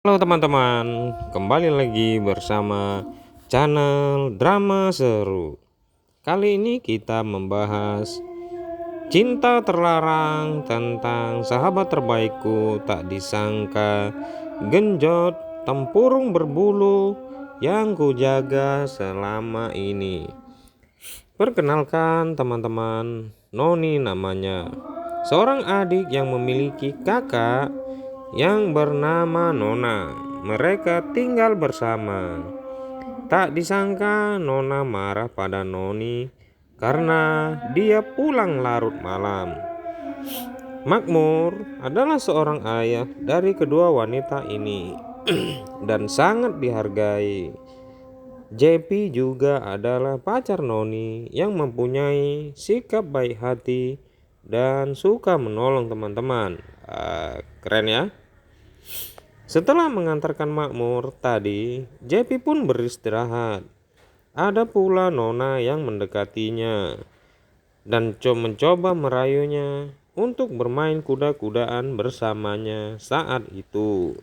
Halo teman-teman, kembali lagi bersama channel Drama Seru. Kali ini kita membahas Cinta Terlarang tentang sahabat terbaikku tak disangka, genjot tempurung berbulu yang kujaga selama ini. Perkenalkan teman-teman, Noni namanya. Seorang adik yang memiliki kakak yang bernama Nona. Mereka tinggal bersama. Tak disangka Nona marah pada Noni karena dia pulang larut malam. Makmur adalah seorang ayah dari kedua wanita ini dan sangat dihargai. JP juga adalah pacar Noni yang mempunyai sikap baik hati dan suka menolong teman-teman. Keren ya. Setelah mengantarkan Makmur tadi, JP pun beristirahat. Ada pula Nona yang mendekatinya dan mencoba merayunya untuk bermain kuda-kudaan bersamanya saat itu.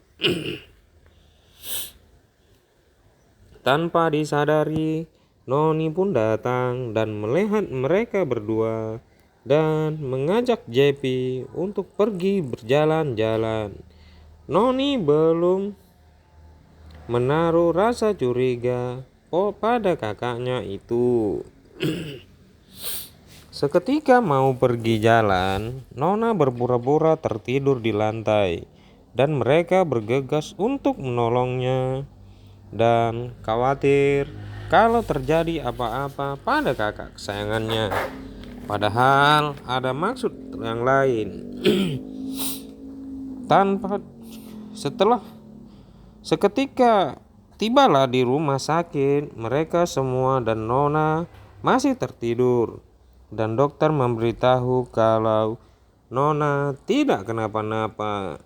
Tanpa disadari, Noni pun datang dan melihat mereka berdua dan mengajak JP untuk pergi berjalan-jalan. Noni belum menaruh rasa curiga pada kakaknya itu. Seketika mau pergi jalan, Nona berpura-pura tertidur di lantai dan mereka bergegas untuk menolongnya dan khawatir kalau terjadi apa-apa pada kakak kesayangannya. Padahal ada maksud yang lain. Seketika tibalah di rumah sakit, mereka semua dan Nona masih tertidur dan dokter memberitahu kalau Nona tidak kenapa-napa.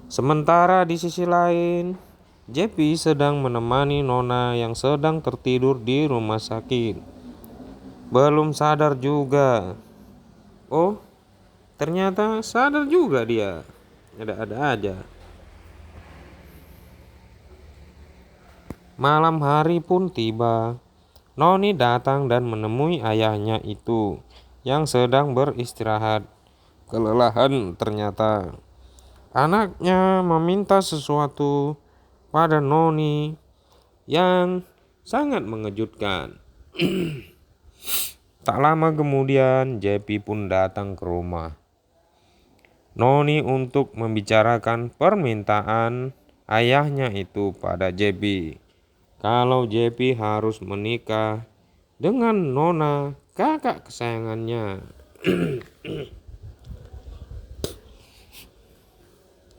Sementara di sisi lain, JP sedang menemani Nona yang sedang tertidur di rumah sakit. Belum sadar juga. Oh, ternyata sadar juga dia. Ada-ada aja. Malam hari pun tiba. Noni datang dan menemui ayahnya itu yang sedang beristirahat. Kelelahan ternyata. Anaknya meminta sesuatu pada Noni yang sangat mengejutkan. Tak lama kemudian JP pun datang ke rumah Noni untuk membicarakan permintaan ayahnya itu pada JP. Kalau JP harus menikah dengan Nona, kakak kesayangannya.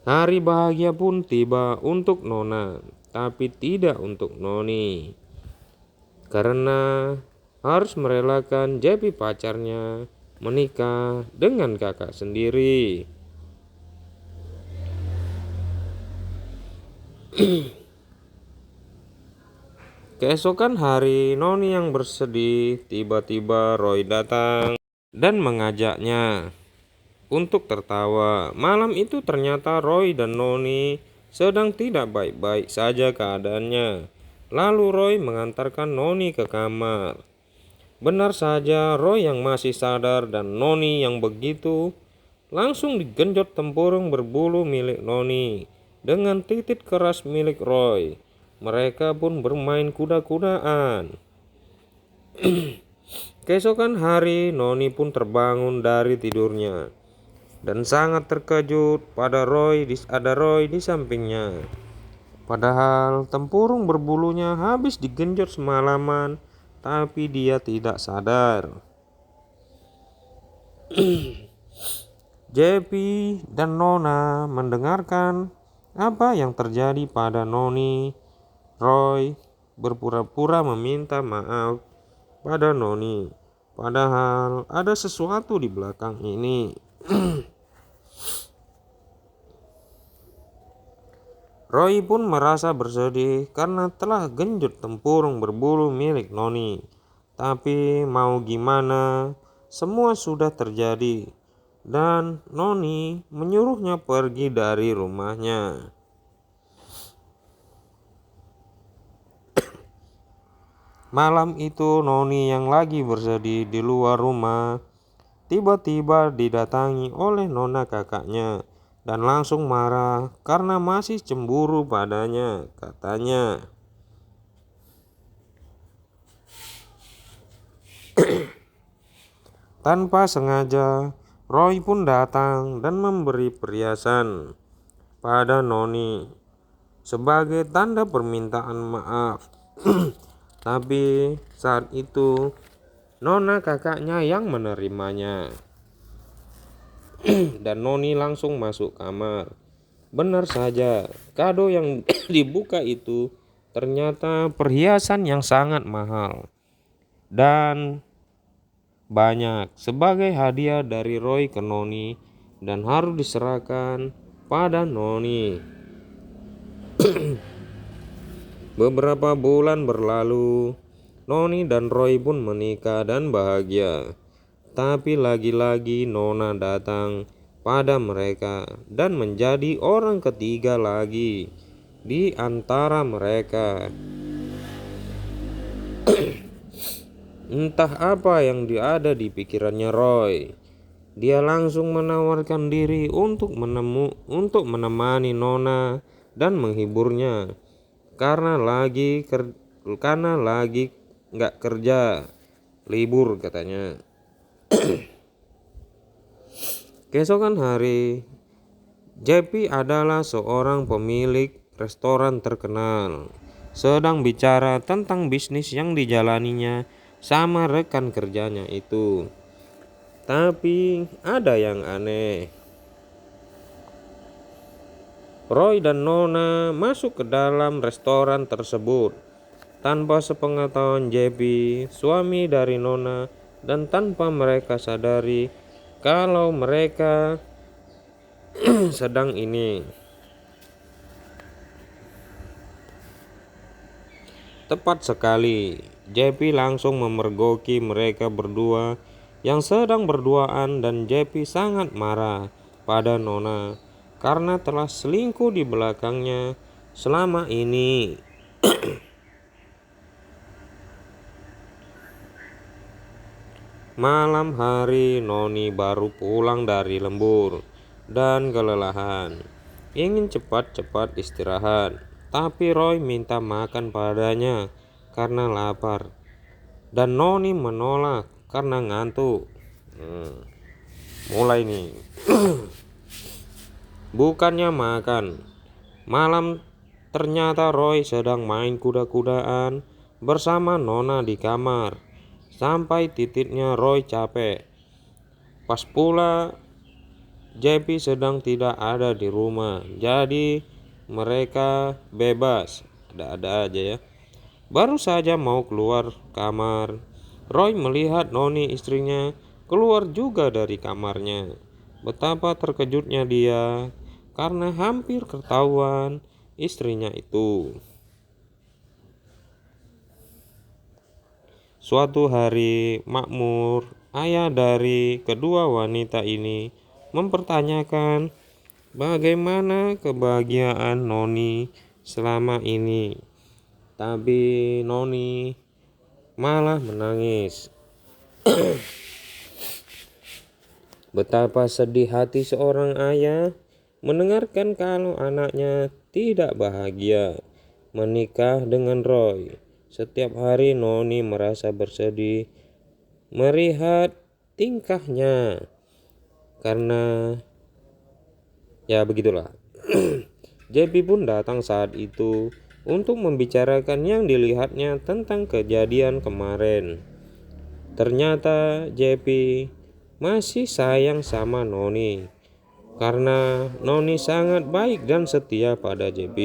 Hari bahagia pun tiba untuk Nona, tapi tidak untuk Noni. Karena harus merelakan JP pacarnya menikah dengan kakak sendiri. Keesokan hari, Noni yang bersedih, tiba-tiba Roy datang dan mengajaknya untuk tertawa. Malam itu ternyata Roy dan Noni sedang tidak baik-baik saja keadaannya. Lalu Roy mengantarkan Noni ke kamar. Benar saja Roy yang masih sadar dan Noni yang begitu langsung digenjot tempurung berbulu milik Noni dengan titik keras milik Roy. Mereka pun bermain kuda-kudaan. Keesokan hari Noni pun terbangun dari tidurnya dan sangat terkejut pada ada Roy di sampingnya. Padahal tempurung berbulunya habis digenjot semalaman, tapi dia tidak sadar. JP dan Nona mendengarkan apa yang terjadi pada Noni. Roy berpura-pura meminta maaf pada Noni, padahal ada sesuatu di belakang ini. Roy pun merasa bersedih karena telah genjot tempurung berbulu milik Noni. Tapi mau gimana, semua sudah terjadi. dan Noni menyuruhnya pergi dari rumahnya. Malam itu Noni yang lagi bersedih di luar rumah tiba-tiba didatangi oleh nona kakaknya dan langsung marah karena masih cemburu padanya. Katanya, tanpa sengaja Roy pun datang dan memberi perhiasan pada Noni sebagai tanda permintaan maaf. Tapi saat itu nona kakaknya yang menerimanya dan Noni langsung masuk kamar. Benar saja, kado yang dibuka itu ternyata perhiasan yang sangat mahal dan banyak sebagai hadiah dari Roy ke Noni dan harus diserahkan pada Noni. Beberapa bulan berlalu, Noni dan Roy pun menikah dan bahagia. Tapi lagi-lagi Nona datang pada mereka dan menjadi orang ketiga lagi di antara mereka. Entah apa yang ada di pikirannya Roy. Dia langsung menawarkan diri untuk menemani Nona dan menghiburnya karena lagi nggak kerja, libur katanya. Keesokan hari, JP adalah seorang pemilik restoran terkenal, sedang bicara tentang bisnis yang dijalaninya sama rekan kerjanya itu. Tapi ada yang aneh. Roy dan Nona masuk ke dalam restoran tersebut tanpa sepengetahuan JP, suami dari Nona, dan tanpa mereka sadari kalau mereka sedang ini. Tepat sekali, JP langsung memergoki mereka berdua yang sedang berduaan dan JP sangat marah pada Nona karena telah selingkuh di belakangnya selama ini. Malam hari Noni baru pulang dari lembur dan kelelahan, ingin cepat-cepat istirahat. Tapi Roy minta makan padanya karena lapar dan Noni menolak karena ngantuk. Mulai nih. Bukannya makan. Malam ternyata Roy sedang main kuda-kudaan bersama Nona di kamar. Sampai titiknya Roy capek. Pas pula JP sedang tidak ada di rumah. Jadi mereka bebas. Ada-ada aja ya. Baru saja mau keluar kamar, Roy melihat Noni istrinya keluar juga dari kamarnya. Betapa terkejutnya dia karena hampir ketahuan istrinya itu. Suatu hari makmur, ayah dari kedua wanita ini mempertanyakan bagaimana kebahagiaan Noni selama ini. Tapi Noni malah menangis. Betapa sedih hati seorang ayah mendengarkan kalau anaknya tidak bahagia menikah dengan Roy. Setiap hari Noni merasa bersedih melihat tingkahnya karena ya begitulah. JP pun datang saat itu untuk membicarakan yang dilihatnya tentang kejadian kemarin. Ternyata JP masih sayang sama Noni karena Noni sangat baik dan setia pada JP.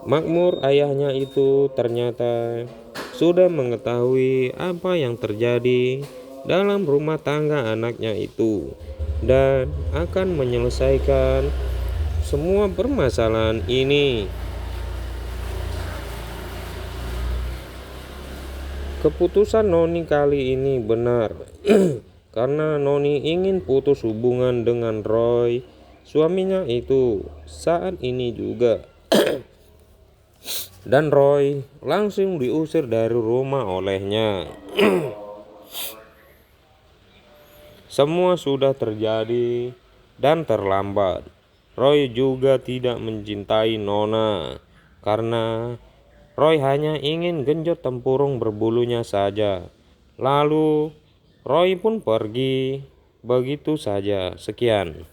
Makmur ayahnya itu ternyata sudah mengetahui apa yang terjadi dalam rumah tangga anaknya itu dan akan menyelesaikan semua permasalahan ini. Keputusan Noni kali ini benar, karena Noni ingin putus hubungan dengan Roy, suaminya itu, saat ini juga. Dan Roy langsung diusir dari rumah olehnya. Semua sudah terjadi dan terlambat. Roy juga tidak mencintai Nona, karena Roy hanya ingin genjot tempurung berbulunya saja. Lalu Roy pun pergi begitu saja. Sekian.